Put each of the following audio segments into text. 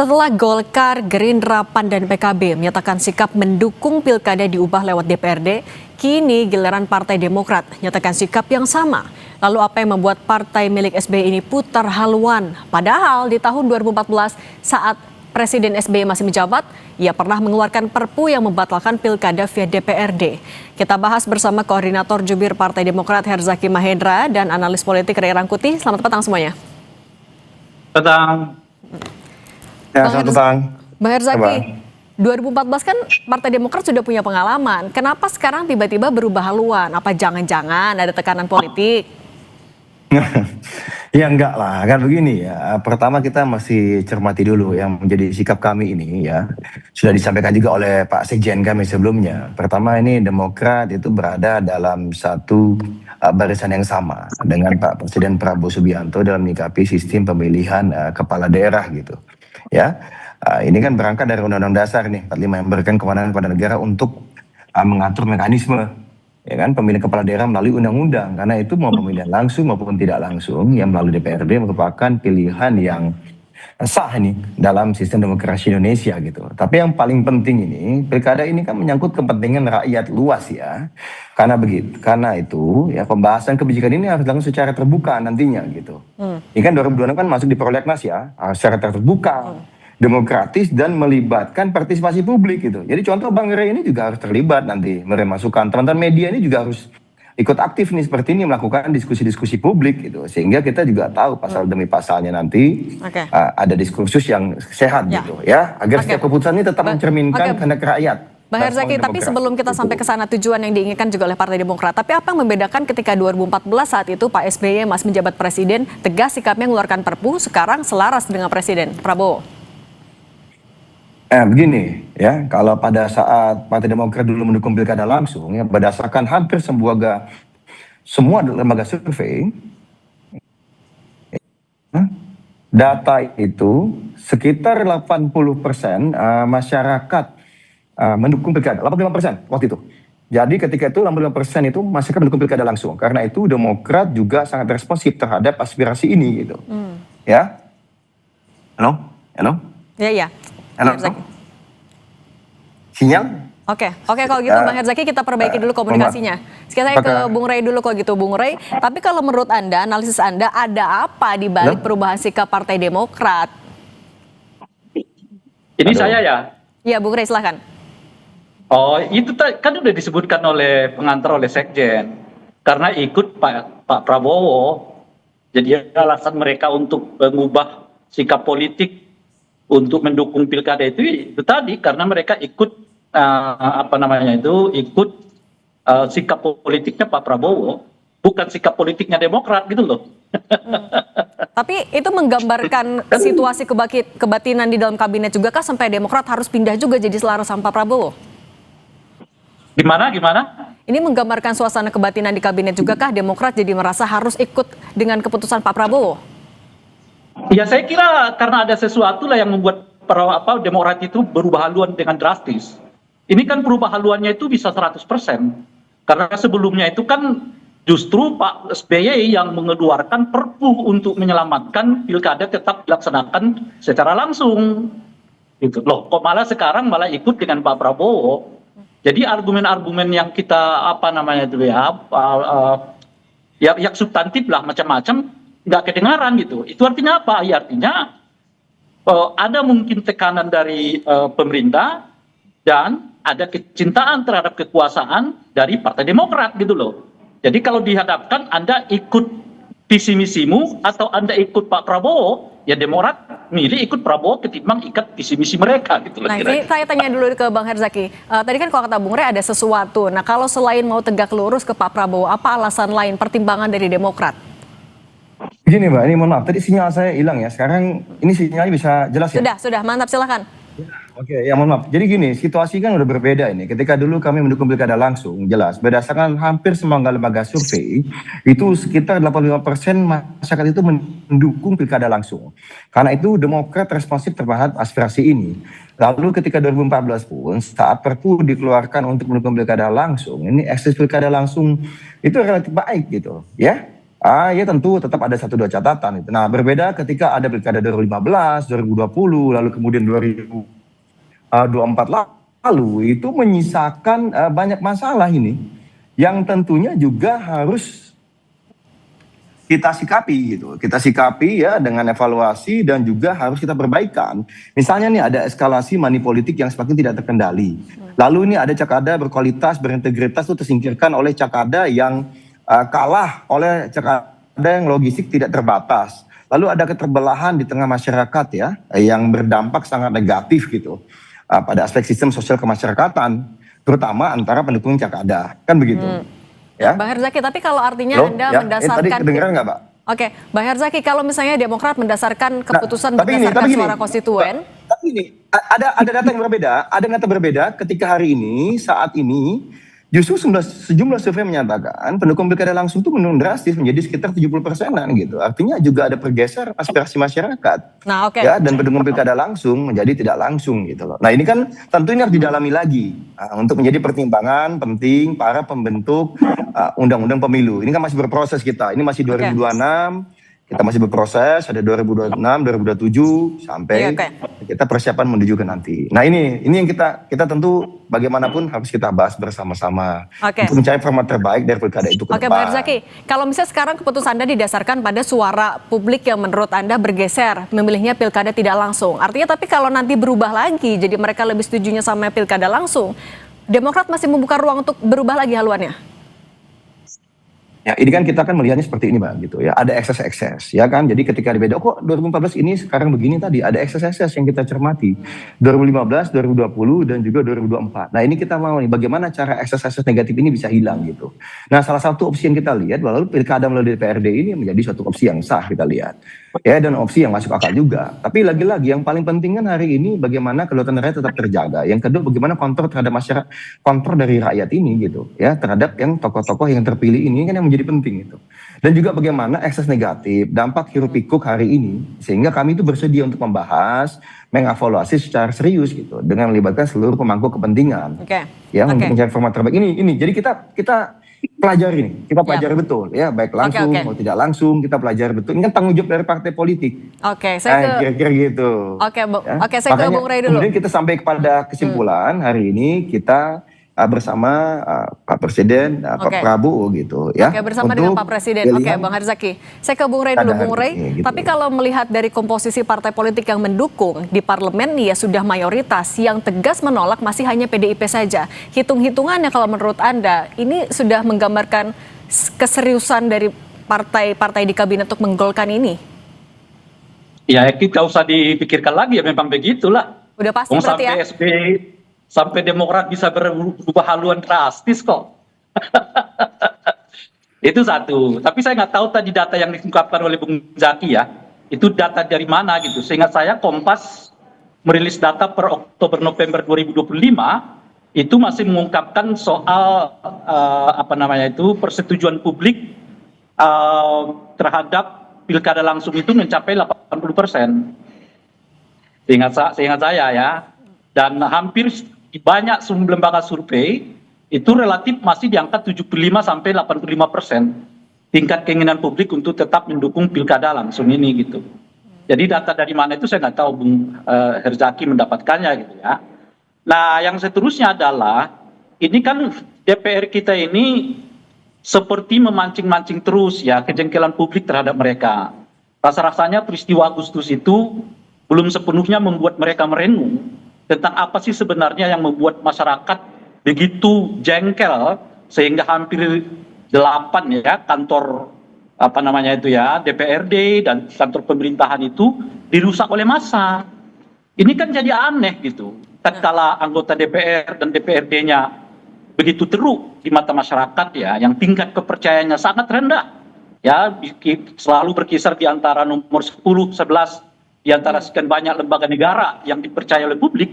Setelah Golkar, Gerindra, PAN, dan PKB menyatakan sikap mendukung pilkada diubah lewat DPRD, kini giliran Partai Demokrat menyatakan sikap yang sama. Lalu apa yang membuat partai milik SBY ini putar haluan? Padahal di tahun 2014 saat Presiden SBY masih menjabat, ia pernah mengeluarkan perpu yang membatalkan pilkada via DPRD. Kita bahas bersama Koordinator Jubir Partai Demokrat Herzaki Mahendra dan analis politik Ray Rangkuti. Selamat petang semuanya. Petang. Ya, selamat petang. Bang Herzaki, 2014 kan Partai Demokrat sudah punya pengalaman. Kenapa sekarang tiba-tiba berubah haluan? Apa jangan-jangan ada tekanan politik? Ya enggak lah, kan begini ya. Pertama kita masih cermati dulu yang menjadi sikap kami ini ya. Sudah disampaikan juga oleh Pak Sekjen kami sebelumnya. Pertama ini Demokrat itu berada dalam satu barisan yang sama dengan Pak Presiden Prabowo Subianto dalam menyikapi sistem pemilihan kepala daerah gitu. Ya, ini kan berangkat dari Undang-Undang Dasar nih 45 yang memberikan kewenangan kepada negara untuk mengatur mekanisme ya kan pemilihan kepala daerah melalui undang-undang, karena itu mau pemilihan langsung maupun tidak langsung yang melalui DPRD merupakan pilihan yang sah nih dalam sistem demokrasi Indonesia gitu. Tapi yang paling penting ini pilkada ini kan menyangkut kepentingan rakyat luas ya. Karena itu ya pembahasan kebijakan ini harus dilakukan secara terbuka nantinya gitu. Ini kan 2026 kan masuk di prolegnas ya, secara terbuka, demokratis dan melibatkan partisipasi publik gitu. Jadi contoh Bang Ray ini juga harus terlibat nanti menerima masukan. Teman-teman media ini juga harus ikut aktif nih seperti ini melakukan diskusi-diskusi publik gitu. Sehingga kita juga tahu pasal demi pasalnya nanti ada diskursus yang sehat gitu ya. Agar setiap keputusan ini tetap mencerminkan kehendak rakyat. Bang Herzaki, tapi sebelum kita sampai ke sana tujuan yang diinginkan juga oleh Partai Demokrat. Tapi apa yang membedakan ketika 2014 saat itu Pak SBY masih menjabat presiden, tegas sikapnya mengeluarkan perpu, sekarang selaras dengan Presiden Prabowo? Begini ya, kalau pada saat Partai Demokrat dulu mendukung pilkada langsung ya berdasarkan hampir semua lembaga survei, data itu sekitar 80% masyarakat mendukung pilkada, 85% waktu itu. Jadi ketika itu 85% itu masyarakat mendukung pilkada langsung. Karena itu Demokrat juga sangat responsif terhadap aspirasi ini gitu. Ya. Halo? Ya. Halo? Sinyal? Oke, kalau gitu Bang Herzaki kita perbaiki dulu komunikasinya. Sekarang saya ke Bung Ray dulu kalau gitu. Bung Ray, tapi kalau menurut Anda, analisis Anda, ada apa di balik perubahan sikap Partai Demokrat? Ini saya ya? Ya, Bung Ray silahkan. Oh, itu kan udah disebutkan oleh pengantar oleh Sekjen. Karena ikut Pak Prabowo. Jadi alasan mereka untuk mengubah sikap politik untuk mendukung pilkada itu tadi karena mereka ikut ikut sikap politiknya Pak Prabowo, bukan sikap politiknya Demokrat gitu loh. Tapi itu menggambarkan situasi kebatinan di dalam kabinet juga kah sampai Demokrat harus pindah juga jadi selaras sama Pak Prabowo? Gimana? Ini menggambarkan suasana kebatinan di kabinet juga kah Demokrat jadi merasa harus ikut dengan keputusan Pak Prabowo? Ya saya kira karena ada sesuatu lah yang membuat Demokrat itu berubah haluan dengan drastis. Ini kan berubah haluannya itu bisa 100%. Karena sebelumnya itu kan justru Pak SBY yang mengeluarkan perpu untuk menyelamatkan pilkada tetap dilaksanakan secara langsung. Gitu. Loh, kok malah sekarang malah ikut dengan Pak Prabowo. Jadi argumen-argumen yang kita yang substantif lah macam-macam nggak kedengaran gitu. Itu artinya apa? Ya artinya ada mungkin tekanan dari pemerintah dan ada kecintaan terhadap kekuasaan dari Partai Demokrat gitu loh. Jadi kalau dihadapkan Anda ikut visi misimu atau Anda ikut Pak Prabowo, ya Demokrat milih ikut Prabowo ketimbang ikat visi misi mereka gitu loh. Nah, ini saya tanya dulu ke Bang Herzaki. Tadi kan kalau kata Bung Ray ada sesuatu. Nah, kalau selain mau tegak lurus ke Pak Prabowo, apa alasan lain pertimbangan dari Demokrat? Gini Mbak, ini mohon maaf, tadi sinyal saya hilang ya. Sekarang ini sinyalnya bisa jelas ya? Sudah, mantap, silakan. Oke, ya mohon maaf. Jadi gini, situasi kan udah berbeda ini. Ketika dulu kami mendukung pilkada langsung, jelas. Berdasarkan hampir semua lembaga survei, itu sekitar 85% masyarakat itu mendukung pilkada langsung. Karena itu Demokrat responsif terhadap aspirasi ini. Lalu ketika 2014 pun, saat perpu dikeluarkan untuk mendukung pilkada langsung, ini eksis pilkada langsung itu relatif baik gitu, ya. Ya tentu tetap ada satu dua catatan itu. Nah, berbeda ketika ada pilkada 2015, 2020, lalu kemudian 2024 lalu itu menyisakan banyak masalah ini yang tentunya juga harus kita sikapi gitu. Kita sikapi ya dengan evaluasi dan juga harus kita perbaikan. Misalnya nih ada eskalasi money politik yang semakin tidak terkendali. Lalu ini ada Cakada berkualitas, berintegritas itu tersingkirkan oleh Cakada yang kalah oleh Cakada yang logistik tidak terbatas. Lalu ada keterbelahan di tengah masyarakat ya yang berdampak sangat negatif gitu pada aspek sistem sosial kemasyarakatan, terutama antara pendukung Cakada, kan begitu. Ya. Bang Herzaki, tapi kalau artinya Halo? Anda Ya, mendasarkan... tadi kedengeran nggak, Pak? Oke, Bang Herzaki, kalau misalnya Demokrat mendasarkan keputusan tapi berdasarkan gini, suara konstituen... Tapi ini, ada data yang berbeda, ada data berbeda ketika hari ini, saat ini, justru sejumlah survei menyatakan pendukung pilkada langsung itu menurun drastis menjadi sekitar 70%-an gitu. Artinya juga ada pergeser aspirasi masyarakat. Nah, oke. Ya, dan pendukung pilkada langsung menjadi tidak langsung gitu loh. Nah, ini kan tentu ini harus didalami lagi untuk menjadi pertimbangan penting para pembentuk undang-undang pemilu. Ini kan masih berproses kita. Ini masih 2026. Kita masih berproses, ada 2026, 2027 sampai kita persiapan menuju ke nanti. Nah ini yang kita tentu bagaimanapun harus kita bahas bersama-sama untuk mencari format terbaik dari pilkada itu ke depan. Oke, Bang Herzaki, kalau misalnya sekarang keputusan Anda didasarkan pada suara publik yang menurut Anda bergeser, memilihnya pilkada tidak langsung. Artinya tapi kalau nanti berubah lagi, jadi mereka lebih setujunya sama pilkada langsung, Demokrat masih membuka ruang untuk berubah lagi haluannya? Ya, ini kan kita kan melihatnya seperti ini, Bang, gitu ya. Ada ekses-ekses, ya kan? Jadi ketika dibeda, kok 2014 ini sekarang begini tadi, ada ekses-ekses yang kita cermati. 2015, 2020 dan juga 2024. Nah, ini kita mau nih bagaimana cara ekses-ekses negatif ini bisa hilang gitu. Nah, salah satu opsi yang kita lihat bahwa pilkada melalui DPRD ini menjadi suatu opsi yang sah kita lihat. Ya, dan opsi yang masuk akal juga. Tapi lagi-lagi yang paling penting kan hari ini bagaimana kedaulatan rakyat tetap terjaga. Yang kedua bagaimana kontrol terhadap masyarakat, kontrol dari rakyat ini gitu ya, terhadap yang tokoh-tokoh yang terpilih ini kan yang menjadi penting itu. Dan juga bagaimana ekses negatif, dampak hiruk pikuk hari ini sehingga kami itu bersedia untuk membahas, mengevaluasi secara serius gitu dengan melibatkan seluruh pemangku kepentingan. Ya, untuk mencari format terbaik ini. Jadi kita pelajari nih, kita pelajari betul ya, baik langsung mau tidak langsung kita pelajari betul. Ini kan tanggung jawab dari partai politik. Kira-kira gitu. Saya ke Bung Rey dulu. Kemudian kita sampai kepada kesimpulan hari ini kita bersama Pak Presiden, Pak Prabowo gitu ya. Bersama dengan Pak Presiden. Bang Herzaki. Saya ke Bung Rey dulu, Bung Rey. Gitu. Tapi kalau melihat dari komposisi partai politik yang mendukung di parlemen ya sudah mayoritas, yang tegas menolak masih hanya PDIP saja. Hitung-hitungannya kalau menurut Anda ini sudah menggambarkan keseriusan dari partai-partai di kabinet untuk menggolkan ini? Ya, kita usah dipikirkan lagi ya, memang begitulah. Udah pasti berarti ya. Sampai Demokrat bisa berubah haluan drastis kok. Itu satu. Tapi saya nggak tahu tadi data yang diungkapkan oleh Bung Zaki ya. Itu data dari mana gitu. Seingat saya Kompas merilis data per Oktober-November 2025 itu masih mengungkapkan soal persetujuan publik terhadap pilkada langsung itu mencapai 80%. Seingat saya ya. Dan hampir di banyak lembaga survei itu relatif masih di angka 75-85% tingkat keinginan publik untuk tetap mendukung pilkada langsung ini gitu. Jadi data dari mana itu saya nggak tahu Bung Herzaki mendapatkannya gitu ya. Nah yang seterusnya adalah ini kan DPR kita ini seperti memancing-mancing terus ya kejengkelan publik terhadap mereka. Rasa-rasanya peristiwa Agustus itu belum sepenuhnya membuat mereka merenung tentang apa sih sebenarnya yang membuat masyarakat begitu jengkel sehingga hampir 8 ya kantor DPRD dan kantor pemerintahan itu dirusak oleh massa. Ini kan jadi aneh gitu. Tatkala anggota DPR dan DPRD-nya begitu teruk di mata masyarakat ya, yang tingkat kepercayaannya sangat rendah. Ya, selalu berkisar di antara nomor 10, 11 di antara sekian banyak lembaga negara yang dipercaya oleh publik,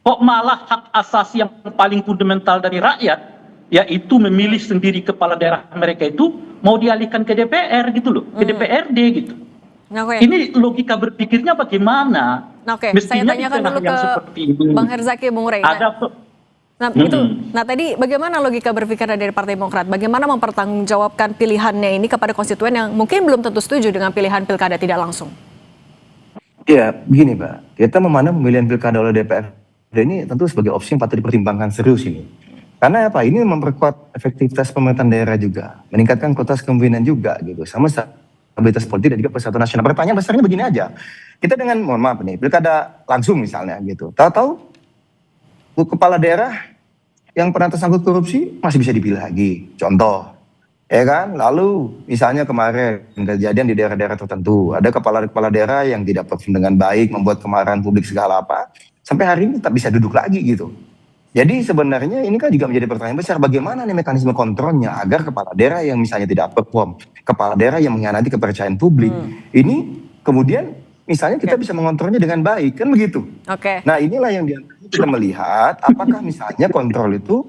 kok malah hak asasi yang paling fundamental dari rakyat, yaitu memilih sendiri kepala daerah mereka itu mau dialihkan ke DPR gitu loh, ke DPRD gitu. Ini logika berpikirnya bagaimana? Saya tanyakan dulu ke Bang Herzaki, Bung Rey. Nah, nah tadi bagaimana logika berpikir dari Partai Demokrat? Bagaimana mempertanggungjawabkan pilihannya ini kepada konstituen yang mungkin belum tentu setuju dengan pilihan pilkada tidak langsung? Ya, begini Mbak, kita memandang pemilihan pilkada oleh DPRD ini tentu sebagai opsi yang patut dipertimbangkan serius ini. Karena apa? Ini memperkuat efektivitas pemerintahan daerah juga, meningkatkan kualitas kepemimpinan juga gitu, sama stabilitas politik dan juga persatuan nasional. Pertanyaan besarnya begini aja, kita dengan, mohon maaf nih, pilkada langsung misalnya gitu, tahu-tahu kepala daerah yang pernah tersangkut korupsi masih bisa dipilih lagi, contoh, ya kan? Lalu misalnya kemarin kejadian di daerah-daerah tertentu, ada kepala-kepala daerah yang tidak perform dengan baik, membuat kemarahan publik segala apa, sampai hari ini tak bisa duduk lagi gitu. Jadi sebenarnya ini kan juga menjadi pertanyaan besar, bagaimana nih mekanisme kontrolnya agar kepala daerah yang misalnya tidak perform, kepala daerah yang mengkhianati kepercayaan publik, ini kemudian misalnya kita bisa mengontrolnya dengan baik, kan begitu. Nah inilah yang kita melihat, apakah misalnya kontrol itu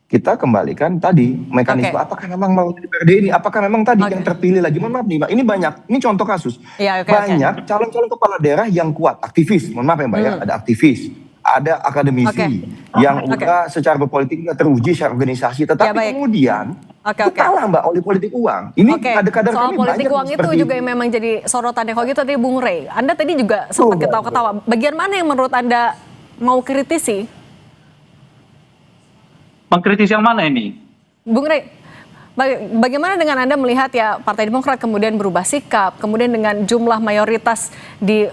kita kembalikan tadi mekanisme, apakah memang mau DPRD ini, apakah memang tadi yang terpilih lagi, mohon maaf nih Mbak, ini banyak, ini contoh kasus, banyak calon-calon kepala daerah yang kuat, aktivis, mohon maaf ya Mbak ya, ada aktivis, ada akademisi yang udah secara berpolitik udah teruji secara organisasi, tetapi kemudian itu kalah Mbak oleh politik uang. Ini kader-kader soal kami politik banyak uang itu juga yang memang jadi sorotannya. Kalau gitu tadi Bung Rey, Anda tadi juga sempat ketawa-ketawa. Bagian mana yang menurut Anda mau kritisi? Mengkritisi yang mana ini? Bung Rey, bagaimana dengan Anda melihat ya Partai Demokrat kemudian berubah sikap, kemudian dengan jumlah mayoritas di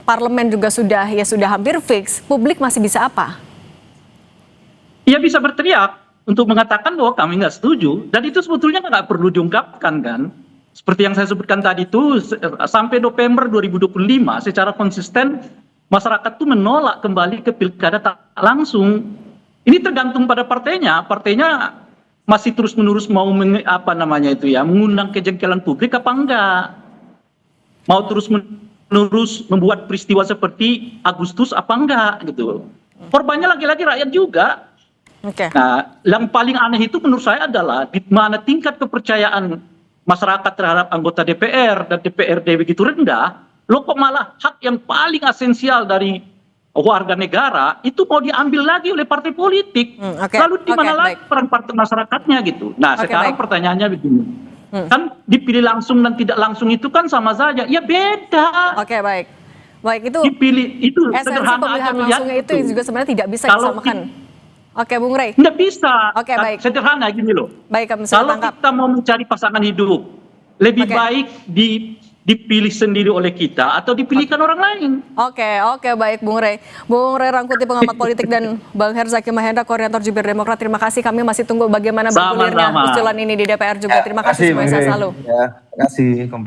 parlemen juga sudah hampir fix, publik masih bisa apa? Ya bisa berteriak untuk mengatakan bahwa kami nggak setuju, dan itu sebetulnya nggak perlu diungkapkan kan. Seperti yang saya sebutkan tadi itu, sampai November 2025 secara konsisten masyarakat tuh menolak kembali ke pilkada tak langsung. Ini tergantung pada partainya masih terus-menerus mau mengundang kejengkelan publik apa enggak, mau terus-menerus membuat peristiwa seperti Agustus apa enggak gitu. Korbannya lagi-lagi rakyat juga. Nah, yang paling aneh itu menurut saya adalah di mana tingkat kepercayaan masyarakat terhadap anggota DPR dan DPRD begitu rendah, lo kok malah hak yang paling esensial dari warga negara itu mau diambil lagi oleh partai politik. Lalu di mana lagi peran partai masyarakatnya gitu. Nah, sekarang pertanyaannya begini. Kan dipilih langsung dan tidak langsung itu kan sama saja. Ya beda. Baik itu dipilih itu esensi sederhana pemilihan aja langsungnya itu juga sebenarnya tidak bisa disamakan. Bung Rey. Nggak bisa. Baik. Sederhana gini loh. Baik, kalau kita mau mencari pasangan hidup, lebih baik dipilih sendiri oleh kita atau dipilihkan orang lain. Baik Bung Rey. Bung Rey Rangkuti, pengamat politik, dan Bang Herzaki Mahendra, koordinator Jubir Demokrat. Terima kasih. Kami masih tunggu bagaimana bergulirnya usulan ini di DPR juga. Terima kasih. Semoga selalu. Terima kasih.